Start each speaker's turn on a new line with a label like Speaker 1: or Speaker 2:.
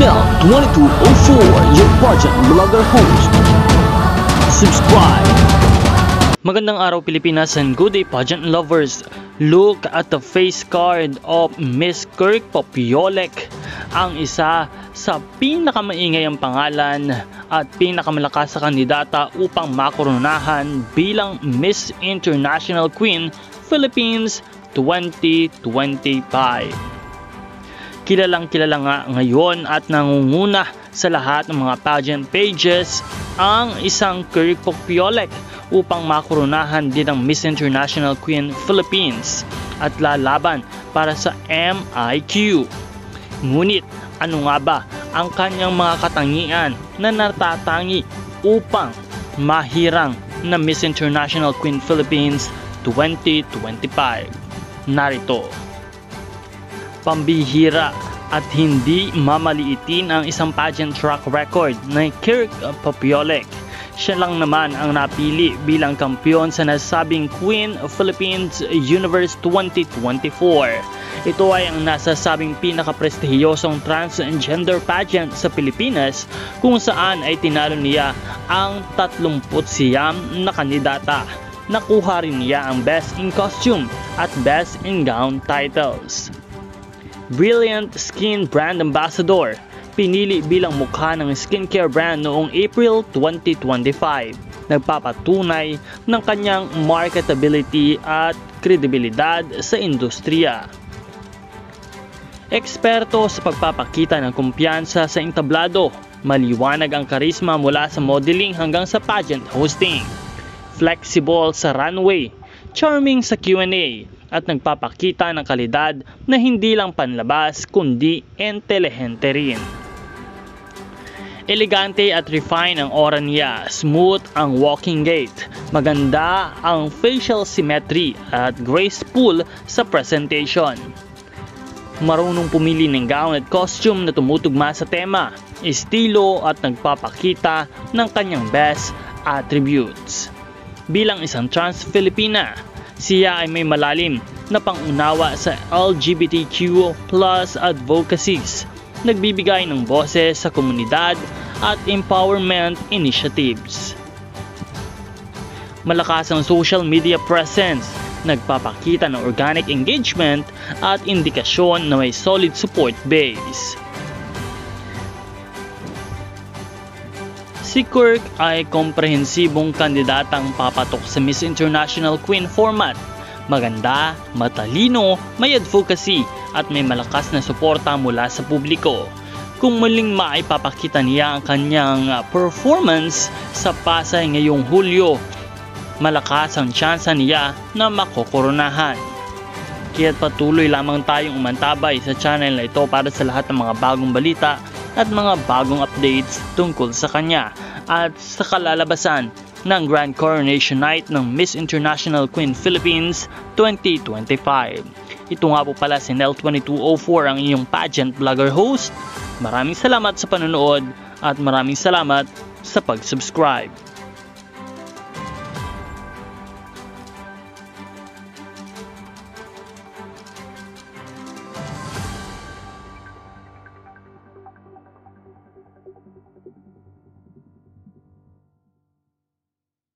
Speaker 1: Nel 2204, your pageant vlogger host. Subscribe. Magandang araw Pilipinas and good day pageant lovers. Look at the face card of Miss Kirk Popiolek, ang isa sa pinakamaingay ang pangalan at pinakamalakas sa kandidata upang makoronahan bilang Miss International Queen Philippines 2025. Kilalang kilala nga ngayon at nangunguna sa lahat ng mga pageant pages ang isang Kirk Popiolek upang makoronahan din ang Miss International Queen Philippines at lalaban para sa MIQ. Ngunit ano nga ba ang kanyang mga katangian na natatangi upang mahirang na Miss International Queen Philippines 2025? Narito. Pambihira at hindi mamaliitin ang isang pageant track record ng Kirk Popiolek. Siya lang naman ang napili bilang kampiyon sa nasabing Queen of Philippines Universe 2024. Ito ay ang nasasabing pinakaprestihiyosong transgender pageant sa Pilipinas kung saan ay tinalo niya ang 39 na kandidata. Nakuha rin niya ang Best in Costume at Best in Gown titles. Brilliant Skin Brand Ambassador, pinili bilang mukha ng skincare brand noong April 2025. Nagpapatunay ng kanyang marketability at kredibilidad sa industriya. Eksperto sa pagpapakita ng kumpiyansa sa entablado, maliwanag ang karisma mula sa modeling hanggang sa pageant hosting. Flexible sa runway, charming sa Q&A, at nagpapakita ng kalidad na hindi lang panlabas kundi intelihente rin. Elegante at refine ang aura niya, smooth ang walking gait, maganda ang facial symmetry at graceful sa presentation. Marunong pumili ng gown at costume na tumutugma sa tema, estilo at nagpapakita ng kanyang best attributes. Bilang isang trans-Filipina, siya ay may malalim na pangunawa sa LGBTQ+ advocacies, nagbibigay ng boses sa komunidad at empowerment initiatives. Malakas ang social media presence, nagpapakita ng organic engagement at indikasyon na may solid support base. Si Kirk ay komprehensibong kandidatang papatok sa Miss International Queen format. Maganda, matalino, may advocacy at may malakas na suporta mula sa publiko. Kung muling maipapakita niya ang kanyang performance sa Pasay ngayong Hulyo, malakas ang tsansa niya na makokoronahan. Kaya't patuloy lamang tayong umantabay sa channel na ito para sa lahat ng mga bagong balita at mga bagong updates tungkol sa kanya at sa kalalabasan ng Grand Coronation Night ng Miss International Queen Philippines 2025. Ito nga po pala si Nel 2204, ang iyong pageant vlogger host. Maraming salamat sa panonood at maraming salamat sa pag-subscribe.